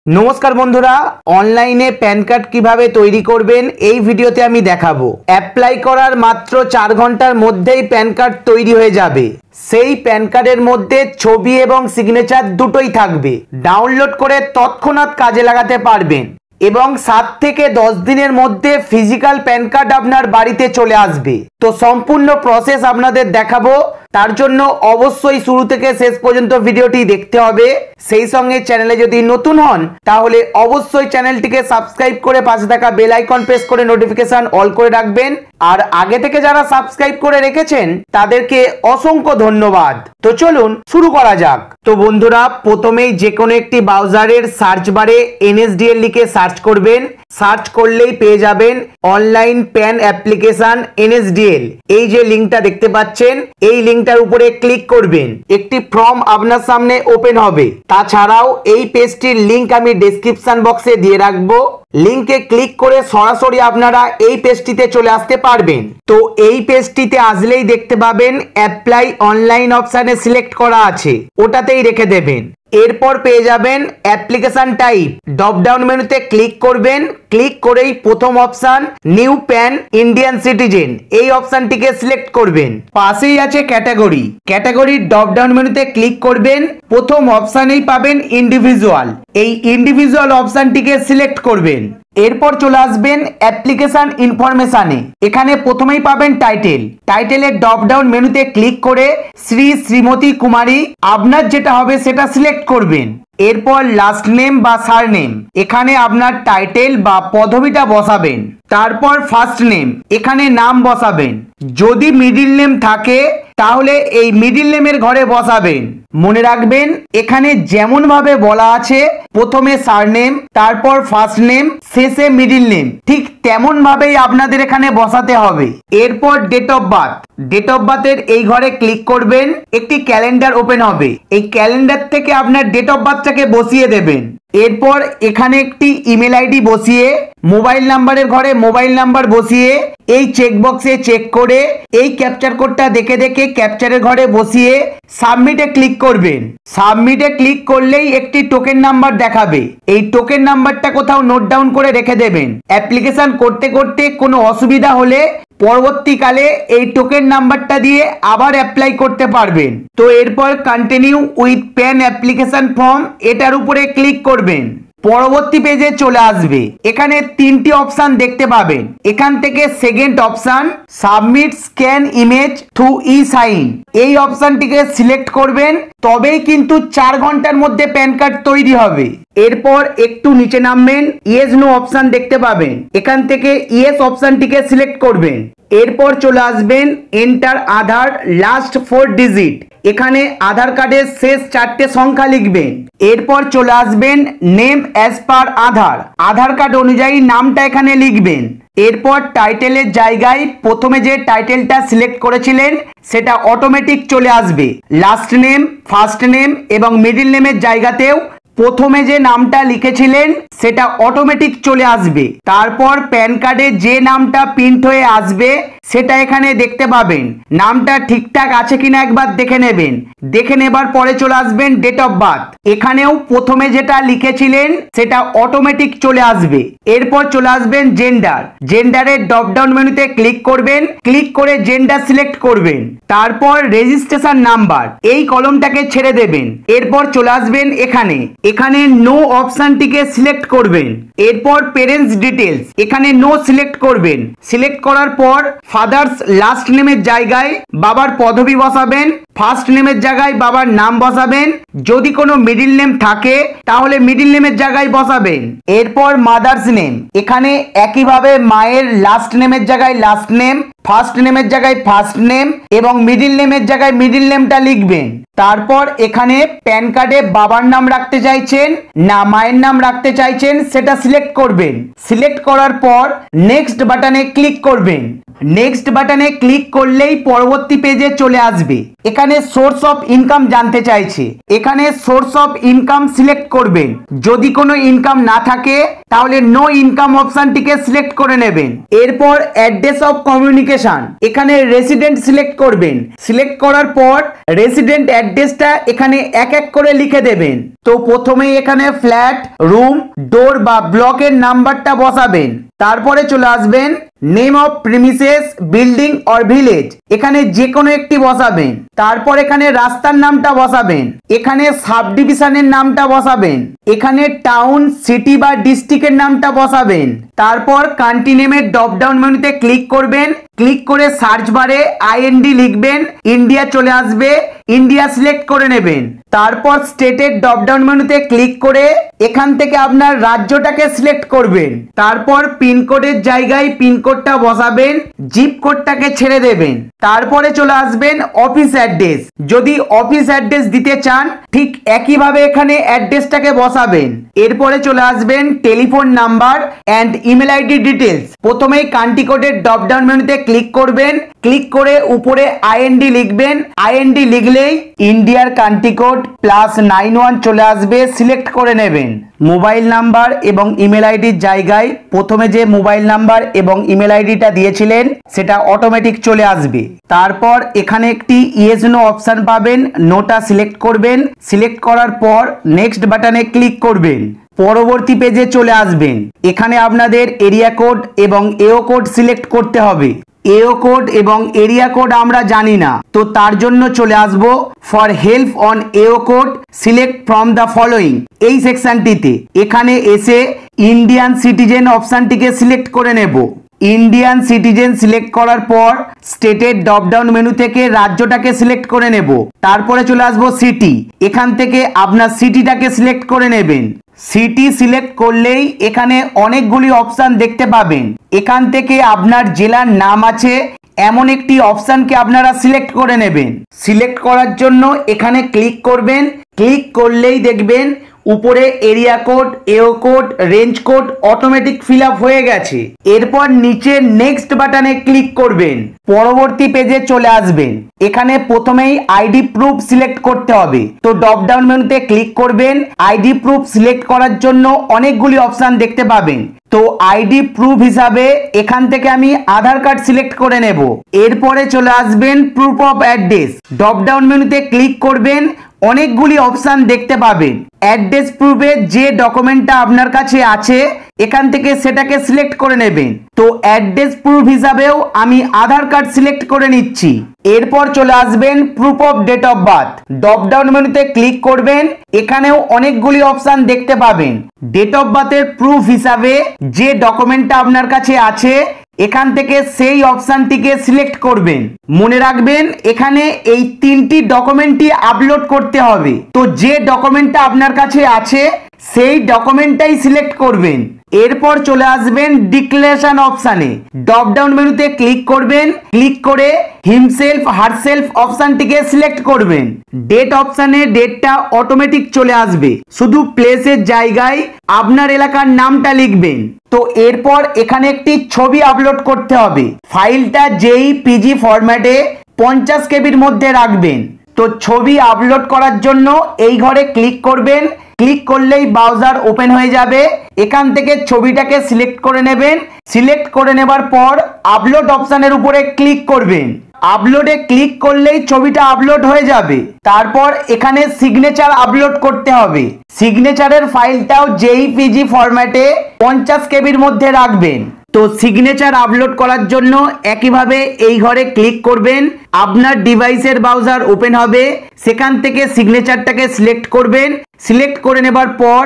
নমস্কার বন্ধুরা, অনলাইনে প্যান কার্ড কিভাবে তৈরি করবেন এই ভিডিওতে আমি দেখাবো। অ্যাপ্লাই করার মাত্র 4 ঘন্টার মধ্যেই প্যান কার্ড তৈরি হয়ে যাবে। সেই প্যান কার্ডের মধ্যে ছবি এবং সিগনেচার দুটোই থাকবে। ডাউনলোড করে তৎক্ষণাৎ কাজে লাগাতে পারবেন এবং 7 থেকে 10 দিনের মধ্যে ফিজিক্যাল প্যান কার্ড আপনার বাড়িতে চলে আসবে। তো সম্পূর্ণ প্রসেস আপনাদের দেখাবো, তার জন্য অবশ্যই শুরু থেকে শেষ পর্যন্ত ভিডিওটি দেখতে হবে। সেই সঙ্গে চ্যানেলে যদি নতুন হন তাহলে অবশ্যই চ্যানেলটিকে সাবস্ক্রাইব করে পাশে থাকা বেল আইকন প্রেস করে নোটিফিকেশন অল করে রাখবেন। আর আগে থেকে যারা সাবস্ক্রাইব করে রেখেছেন তাদেরকে অসংখ্য ধন্যবাদ। তো চলুন শুরু করা যাক। তো বন্ধুরা, প্রথমেই যে কোনো একটি ব্রাউজারের সার্চ বারে NSDL লিখে সার্চ করবেন। সার্চ করলেই পেয়ে যাবেন অনলাইন প্যান অ্যাপ্লিকেশন NSDL। এই যে লিঙ্কটা দেখতে পাচ্ছেন, এই লিঙ্কটার উপরে ক্লিক করবেন। একটি ফর্ম আপনার সামনে ওপেন হবে। তাছাড়াও এই পেজটির লিঙ্ক আমি ডেসক্রিপশন বক্সে দিয়ে রাখবো। লিঙ্কে ক্লিক করে সরাসরি আপনারা এই পেজটিতে চলে আসতে পারবেন। তো এই পেজটিতে আসলেই দেখতে পাবেন অ্যাপ্লাই অনলাইন অপশানে সিলেক্ট করা আছে, ওটাতেই রেখে দেবেন। এরপর পেয়ে যাবেন অ্যাপ্লিকেশন টাইপ। ড্রপ ডাউন মেনুতে ক্লিক করবেন। ক্লিক করেই প্রথম option new pan Indian citizen, এই অপশনটিকে সিলেক্ট করবেন। পাশেই আছে ক্যাটাগরি। ক্যাটাগরির ড্রপ ডাউন মেনুতে ক্লিক করবেন। প্রথম অপশনেই পাবেন ইন্ডিভিজুয়াল, এই ইন্ডিভিজুয়াল অপশনটিকে সিলেক্ট করবেন। এরপর চলে আসবেন অ্যাপ্লিকেশন ইনফরমেশনে। এখানে প্রথমেই পাবেন টাইটেল। টাইটেলের ড্রপ ডাউন মেনুতে ক্লিক করে শ্রী শ্রীমতী কুমারী আপনার যেটা হবে সেটা সিলেক্ট করবেন। এরপর লাস্ট নেম বা সারনেম, এখানে আপনার টাইটেল বা পদবিটা বসাবেন। তারপর ফার্স্ট নেম, এখানে নাম বসাবেন। যদি মিডিল নেম থাকে তাহলে এই মিডিল নেমের ঘরে বসাবেন। মনে রাখবেন এখানে যেমন ভাবে বলা আছে, প্রথমে সারনেম, তারপর ফার্স্ট নেম, শেষে মিডিল নেম, ঠিক তেমন ভাবেই আপনাদের এখানে বসাতে হবে। এরপর date of birth. Date of বার্থের এই ঘরে ক্লিক করবেন। একটি ক্যালেন্ডার ওপেন হবে। এই ক্যালেন্ডার থেকে আপনার ডেট অফ বার্থটাকে বসিয়ে দেবেন। এরপর এখানে একটি ইমেল আইডি বসিয়ে, মোবাইল নাম্বারের ঘরে মোবাইল নাম্বার বসিয়ে, এই চেকবক্সে চেক করে এই ক্যাপচার কোডটা দেখে দেখে ক্যাপচারের ঘরে বসিয়ে সাবমিটে ক্লিক করবেন। সাবমিটে ক্লিক করলেই একটি টোকেন নাম্বার দেখাবে। এই টোকেন নাম্বারটা কোথাও নোট ডাউন করে রেখে দেবেন। অ্যাপ্লিকেশন করতে করতে কোনো অসুবিধা হলে পরবর্তীকালে এই টোকেন নাম্বারটা দিয়ে আবার অ্যাপ্লাই করতে পারবেন। তো এরপর continue with pan application form, এটার উপরে ক্লিক করবেন। পরবর্তী পেজে চলে আসবে। এখানে 3টি অপশন দেখতে পাবেন। এখান থেকে second option submit scan image through e sign, এই অপশনটিকে সিলেক্ট করবেন। তবেই কিন্তু 4 ঘন্টার মধ্যে প্যান কার্ড তৈরি হবে। এরপর একটু নিচে নামবেন, ইয়েস নো অপশন দেখতে পাবেন। এখান থেকে ইয়েস অপশনটিকে সিলেক্ট করবেন। এরপর চলে আসবেন এন্টার আধার লাস্ট 4 ডিজিট, এখানে আধার কার্ডের শেষ 4টে সংখ্যা লিখবেন। এরপর চলে আসবেন নেম অ্যাজ পার আধার, আধার কার্ড অনুযায়ী নামটা এখানে লিখবেন। এরপর টাইটেলের জায়গায় প্রথমে যে টাইটেলটা সিলেক্ট করেছিলেন সেটা অটোমেটিক চলে আসবে। লাস্ট নেম, ফার্স্ট নেম এবং মিডিল নেমের জায়গাতেও প্রথমে যে নামটা লিখেছিলেন সেটা অটোমেটিক চলে আসবে। তারপর প্যান কার্ডে যে নামটা প্রিন্ট হয়ে আসবে সেটা এখানে দেখতে পাবেন। নামটা ঠিকঠাক আছে কিনা একবার দেখে নেবেন। দেখে নেবার পরে চলে আসবেন ডেট অফ বার্থ। এখানেও প্রথমে যেটা লিখেছিলেন সেটা অটোমেটিক চলে আসবে। এরপর চলে আসবেন জেন্ডার। জেন্ডারের ড্রপ ডাউন মেনুতে ক্লিক করবেন। ক্লিক করে জেন্ডার সিলেক্ট করবেন। তারপর রেজিস্ট্রেশন নাম্বার, এই কলমটাকে ছেড়ে দেবেন। এরপর চলে আসবেন এখানে। এখানে নো অপশনটিকে সিলেক্ট করবেন। এরপর পেরেন্টস ডিটেলস, এখানে নো সিলেক্ট করবেন। সিলেক্ট করার পর ফাদার্স লাস্ট নেমের জায়গায় বাবার পদবি বসাবেন। ফার্স্ট নেমের জায়গায় বাবার নাম বসাবেন। যদি কোনো মিডিল নেম থাকে তাহলে মিডিল নেমের জায়গায় বসাবেন। এরপর মাদার্স নেম, এখানে একইভাবে মায়ের লাস্ট নেমের জায়গায় লাস্ট নেম, ফার্স্ট নেমের জায়গায় ফার্স্ট নেম এবং মিডিল নেমের জায়গায় মিডিল নেমটা লিখবেন। তারপর এখানে প্যান কার্ডে বাবার নাম রাখতে চাইছেন না মায়ের নাম রাখতে চাইছেন সেটা সিলেক্ট করবেন। সিলেক্ট করার পর নেক্সট বাটনে ক্লিক করবেন। নেক্সট বাটনে ক্লিক করলেই পরবর্তী পেজে চলে আসবে। এখানে সোর্স অফ ইনকাম জানতে চাইছে, এখানে সোর্স অফ ইনকাম সিলেক্ট করবেন। যদি কোনো ইনকাম না থাকে তাহলে নো ইনকাম অপশনটিকে সিলেক্ট করে নেবেন। এরপর অ্যাড্রেস অফ কমিউনিকেশন, এখানে রেসিডেন্ট সিলেক্ট করবেন। সিলেক্ট করার পর রেসিডেন্ট অ্যাড্রেসটা এখানে এক এক করে লিখে দেবেন। তো প্রথমেই এখানে ফ্ল্যাট, রুম, ডোর বা ব্লকের নাম্বারটা বসাবেন। তারপরে চলে আসবেন name of premises, building or village, এখানে যে কোনো একটি বসাবেন। তারপর এখানে রাস্তার নামটা বসাবেন। এখানে সাব ডিভিশনের নামটা বসাবেন। এখানে টাউন, সিটি বা ডিস্ট্রিক্টের নামটা বসাবেন। তারপর কান্ট্রি নেমের ড্রপ ডাউন মেনুতে ক্লিক করবেন। ক্লিক করে সার্চ বারে আইএনডি লিখবেন, ইন্ডিয়া চলে আসবে, ইন্ডিয়া সিলেক্ট করে নেবেন। তারপর স্টেটের ড্রপ ডাউন মেনুতে ক্লিক করে এখান থেকে আপনার রাজ্যটাকে সিলেক্ট করবেন। তারপর পিনকোডের জায়গায় পিনকোডটা বসাবেন, জিপ কোডটাকে ছেড়ে দেবেন। তারপরে চলে আসবেন অফিস অ্যাড্রেস। যদি অফিস অ্যাড্রেস দিতে চান ঠিক একইভাবে এখানে অ্যাড্রেসটাকে বসাবেন। এরপরে চলে আসবেন telephone number and email ID details. প্রথমেই কান্ট্রি কোডের ড্রপ ডাউন মেনুতে ক্লিক করবেন। ক্লিক করে উপরে আইএনডি লিখবেন। আইএনডি লিখলেই ইন্ডিয়ার কান্ট্রি কোড +91 চলে আসবে, সিলেক্ট করে নেবেন। মোবাইল নাম্বার এবং ইমেল আইডির জায়গায় প্রথমে যে মোবাইল নাম্বার এবং ইমেল আইডিটা দিয়েছিলেন সেটা অটোমেটিক চলে আসবে। তারপর এখানে একটি ইয়েস নো অপশন পাবেন, নোটা সিলেক্ট করবেন। সিলেক্ট করার পর নেক্সট বাটনে ক্লিক করবেন। পরবর্তী পেজে চলে আসবেন। এখানে আপনাদের এরিয়া কোড এবং এও কোড সিলেক্ট করতে হবে। এও কোড এবং এরিয়া কোড আমরা জানি না, তো তার জন্য চলে আসব ফর হেল্প অন এও code select from the following এই সেকশনটিতে। এখানে এসে ইন্ডিয়ান সিটিজেন অপশনটিকে সিলেক্ট করে নেব। ইন্ডিয়ান সিটিজেন সিলেক্ট করার পর স্টেটের ড্রপ ডাউন মেনু থেকে রাজ্যটাকে সিলেক্ট করে নেব। তারপরে চলে আসবো সিটি, এখান থেকে আপনার সিটিটাকে সিলেক্ট করে নেবেন। সিটি সিলেক্ট করলেই এখানে অনেকগুলি অপশন দেখতে পাবেন। এখান থেকে আপনার জেলার নাম আছে এমন একটি অপশনকে আপনারা সিলেক্ট করে নেবেন। সিলেক্ট করার জন্য এখানে ক্লিক করবেন। ক্লিক করলেই দেখবেন উপরে এরিয়া কোড, এও code, range code automatic fill up হয়ে গেছে। এরপর নিচে নেক্সট বাটনে ক্লিক করবেন। পরবর্তী পেজে চলে আসবেন। এখানে প্রথমেই আইডি প্রুফ সিলেক্ট করতে হবে। তো ড্রপ ডাউন মেনুতে ক্লিক করবেন। আইডি প্রুফ সিলেক্ট করার জন্য অনেকগুলি অপশন দেখতে পাবেন। তো আইডি প্রুফ হিসাবে এখান থেকে আমি আধার কার্ড সিলেক্ট করে নেব। এরপরে চলে আসবেন proof of address. Drop down মেনুতে ক্লিক করবেন। অনেকগুলি অপশন দেখতে পাবেন। অ্যাড্রেস প্রুফে যে ডকুমেন্টটা আপনার কাছে আছে এখান থেকে সেটাকে সিলেক্ট করে নেবেন। তো অ্যাড্রেস প্রুফ হিসাবেও আমি আধার কার্ড সিলেক্ট করে নিচ্ছি। এরপর চলে আসবেন proof of date of birth. Drop down মেনুতে ক্লিক করবেন। এখানেও অনেকগুলি অপশন দেখতে পাবেন। ডেট অফ বার্থের প্রুফ হিসাবে যে ডকুমেন্টটা আপনার কাছে আছে এখান থেকে সেই অপশনটিকে সিলেক্ট করবেন। মনে রাখবেন এখানে এই তিনটি ডকুমেন্টই আপলোড করতে হবে। তো যে ডকুমেন্টটা আপনার কাছে আছে সেই ডকুমেন্টটাই সিলেক্ট করবেন। এরপর চলে আসবেন ডিক্লারেশন অপশানে। ড্রপ ডাউন মেনুতে ক্লিক করবেন। ক্লিক করে হিমসেলফ হারসেলফ অপশানটিকে সিলেক্ট করবেন। ডেট অপশানে ডেটটা অটোমেটিক চলে আসবে, শুধু প্লেসের জায়গায় আপনার এলাকার নামটা লিখবেন। তো এরপর এখানে একটি ছবি আপলোড করতে হবে। ফাইলটা জেইপিজি ফরম্যাটে 50 কেবির মধ্যে রাখবেন। তো ছবি আপলোড করার জন্য এই ঘরে ক্লিক করবেন। ক্লিক করলেই ব্রাউজার ওপেন হয়ে যাবে। এখান থেকে ছবিটাকে সিলেক্ট করে নেবেন। সিলেক্ট করে নেবার পর আপলোড অপশানের উপরে ক্লিক করবেন। আপলোডে ক্লিক করলেই ছবিটা আপলোড হয়ে যাবে। তারপর এখানে সিগনেচার আপলোড করতে হবে। সিগনেচারের ফাইলটাও জেইপিজি ফরম্যাটে 50 কেবির মধ্যে রাখবেন। তো সিগনেচার আপলোড করার জন্য একইভাবে এই ঘরে ক্লিক করবেন। আপনার ডিভাইসের ব্রাউজার ওপেন হবে। সেখান থেকে সিগনেচারটাকে সিলেক্ট করবেন। সিলেক্ট করে নেবার পর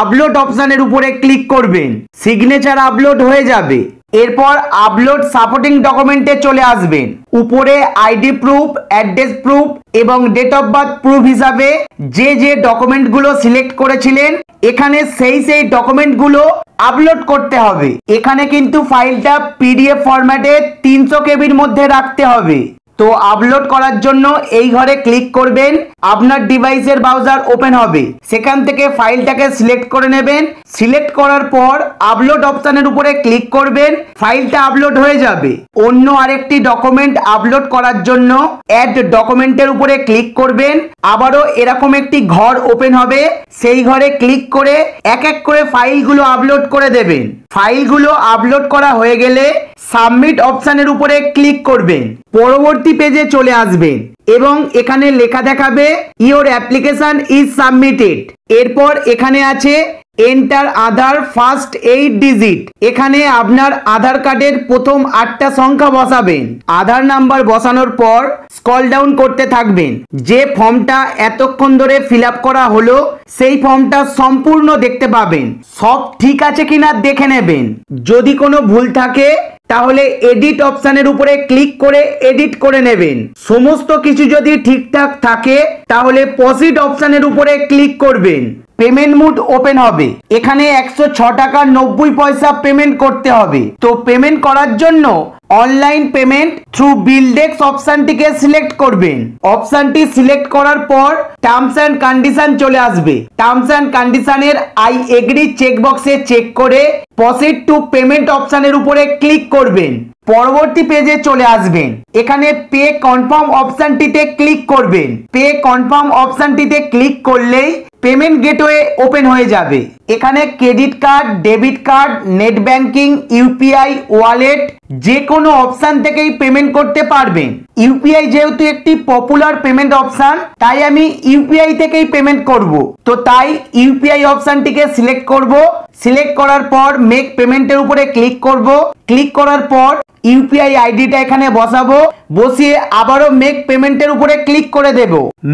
আপলোড অপশানের উপরে ক্লিক করবেন। সিগনেচার আপলোড হয়ে যাবে। এরপর আপলোড সাপোর্টিং ডকুমেন্টে চলে আসবেন। উপরে আইডি প্রুফ, অ্যাড্রেস প্রুফ এবং ডেট অফ বার্থ প্রুফ হিসাবে যে যে ডকুমেন্টগুলো সিলেক্ট করেছিলেন এখানে সেই ডকুমেন্টগুলো আপলোড করতে হবে। এখানে কিন্তু ফাইলটা পিডিএফ ফরম্যাটে 300 কেবির মধ্যে রাখতে হবে। তো আপলোড করার জন্য এই ঘরে ক্লিক করবেন। আপনার ডিভাইসের ব্রাউজার ওপেন হবে। সেখান থেকে ফাইলটাকে সিলেক্ট করে নেবেন। সিলেক্ট করার পর আপলোড অপশনের উপরে ক্লিক করবেন, ফাইলটা আপলোড হয়ে যাবে। অন্য আরেকটি ডকুমেন্ট আপলোড করার জন্য অ্যাড ডকুমেন্টের উপরে ক্লিক করবেন, আবারও এরকম একটি ঘর ওপেন হবে, সেই ঘরে ক্লিক করে এক এক করে ফাইলগুলো আপলোড করে দেবেন। ফাইলগুলো আপলোড করা হয়ে গেলে সাবমিট অপশনের উপরে ক্লিক করবেন, পরবর্তী পেজে চলে আসবেন এবং এখানে লেখা দেখাবে ইওর অ্যাপ্লিকেশন ইজ সাবমিটেড। এরপর এখানে আছে এন্টার আধার ফার্স্ট 8 ডিজিট। এখানে আপনার আধার কার্ডের প্রথম 8টা সংখ্যা বসাবেন। আধার নাম্বার বসানোর পর স্ক্রল ডাউন করতে থাকবেন। যে ফর্মটা এতক্ষণ ধরে ফিল আপ করা হলো সেই ফর্মটা সম্পূর্ণ দেখতে পাবেন। সব ঠিক আছে কিনা দেখে নেবেন। যদি কোনো ভুল থাকে তাহলে এডিট অপশনের উপরে ক্লিক করে এডিট করে নেবেন। সমস্ত কিছু যদি ঠিকঠাক থাকে তাহলে প্রসিড অপশনের উপরে ক্লিক করবেন। পেমেন্ট মোড ওপেন হবে। এখানে 106 টাকা 90 পয়সা পেমেন্ট করতে হবে। তো পেমেন্ট করার জন্য অনলাইন পেমেন্ট থ্রু বিলডেক্স অপশনটিকে সিলেক্ট করবেন। অপশনটি সিলেক্ট করার পর টার্মস এন্ড কন্ডিশন চলে আসবে। টার্মস এন্ড কন্ডিশনের আই এগ্রি চেকবক্সে চেক করে প্রসিড টু পেমেন্ট অপশনের উপরে ক্লিক করবেন। পরবর্তী পেজে চলে আসবেন। এখানে পে কনফার্ম অপশনটিতে ক্লিক করবেন। পে কনফার্ম অপশনটিতে ক্লিক করলেই পেমেন্ট গেটওয়ে ওপেন হয়ে যাবে। এখানে credit card, debit card, net banking, UPI, wallet যে কোনো অপশন থেকেই পেমেন্ট করতে পারবেন। ইউপিআই যেহেতু একটি পপুলার পেমেন্ট অপশন, তাই আমি ইউপিআই থেকেই পেমেন্ট করব। তো তাই ইউপিআই অপশনটিকে সিলেক্ট করব। সিলেক্ট করার পর মেক পেমেন্টের উপরে ক্লিক করব। ক্লিক করার পর ইউপিআই আইডিটা এখানে বসাবো। বসিয়ে আবারও মেক পেমেন্টের উপরে ক্লিক করে দেব।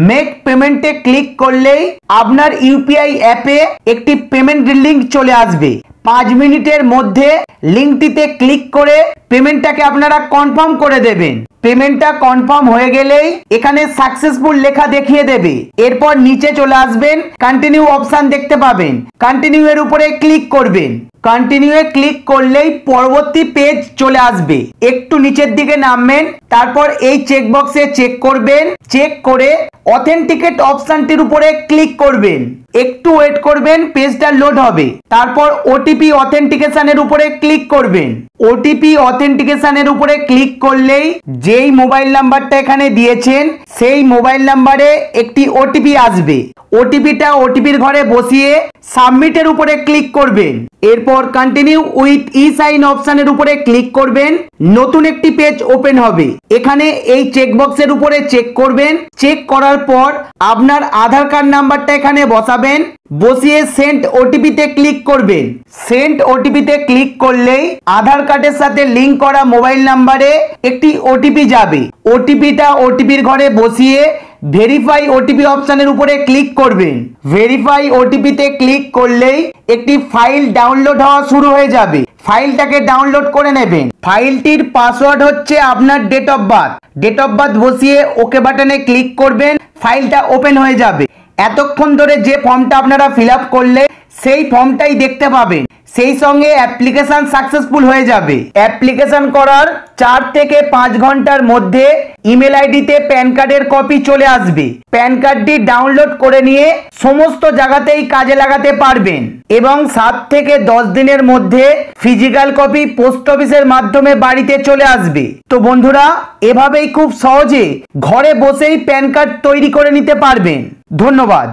মেক পেমেন্টে ক্লিক করলেই আপনার ইউপিআই অ্যাপে একটি পেমেন্ট লিংক চলে আসবে। 5 মিনিটের মধ্যে লিংকটিতে ক্লিক করে পেমেন্টটাকে আপনারা কনফার্ম করে দেবেন। পেমেন্টটা কনফার্ম হয়ে গেলেই এখানে সাকসেসফুল লেখা দেখিয়ে দেবে। এরপর নিচে চলে আসবেন, কন্টিনিউ অপশন দেখতে পাবেন। কন্টিনিউ এর উপরে ক্লিক করবেন। কন্টিনিউ এ ক্লিক করলেই পরবর্তী পেজ চলে আসবে। একটু নিচের দিকে নামবেন, তারপর এই চেকবক্সে চেক করবেন। চেক করে অথেন্টিকেট অপশনটির উপরে ক্লিক করবেন। একটু ওয়েট করবেন, পেজটা লোড হবে। তারপর ওটিপি অথেন্টিকেশনের উপরে ক্লিক করবেন। ওটিপি অথেন্টিকেশনের উপরে ক্লিক করলেই যেই মোবাইল নাম্বারটা এখানে দিয়েছেন সেই মোবাইল নাম্বারে একটি ওটিপি আসবে। ওটিপির ঘরে বসিয়ে সাবমিটের উপরে ক্লিক করবেন। এরপর কন্টিনিউ উইথ ই সাইন অপশনের উপরে ক্লিক করবেন। নতুন একটি পেজ ওপেন হবে। এখানে এই চেকবক্সের উপরে চেক করবেন। চেক করার পর আপনার আধার কার্ড নাম্বারটা এখানে বসাবেন। বসিয়ে সেন্ড ওটিপিতে ক্লিক করবেন। সেন্ড ওটিপিতে ক্লিক করলেই আধার কার্ডের সাথে লিংক করা মোবাইল নাম্বারে একটি ওটিপি যাবে। ওটিপির ঘরে বসিয়ে ভেরিফাই ওটিপি অপশনের উপরে ক্লিক করবেন। ভেরিফাই ওটিপিতে ক্লিক করলেই একটি ফাইল ডাউনলোড হওয়া শুরু হয়ে যাবে। ফাইলটাকে ডাউনলোড করে নেবেন। ফাইলটির পাসওয়ার্ড হচ্ছে আপনার date of birth. Date of birth বসিয়ে ওকে বাটনে ক্লিক করবেন। ফাইলটা ওপেন হয়ে যাবে। এতক্ষণ ধরে যে ফর্মটা আপনারা ফিল আপ করলে সেই ফর্মটাই দেখতে পাবেন। সেই সঙ্গে অ্যাপ্লিকেশন সাকসেসফুল হয়ে যাবে। অ্যাপ্লিকেশন করার 4 থেকে 5 ঘন্টার মধ্যে ইমেল আইডিতে প্যান কার্ডের কপি চলে আসবে। প্যান কার্ডটি ডাউনলোড করে নিয়ে সমস্ত জায়গাতেই কাজে লাগাতে পারবেন এবং 7 থেকে 10 দিনের মধ্যে ফিজিক্যাল কপি পোস্ট অফিসের মাধ্যমে বাড়িতে চলে আসবে। তো বন্ধুরা, এভাবেই খুব সহজে ঘরে বসেই প্যান কার্ড তৈরি করে নিতে পারবেন। ধন্যবাদ।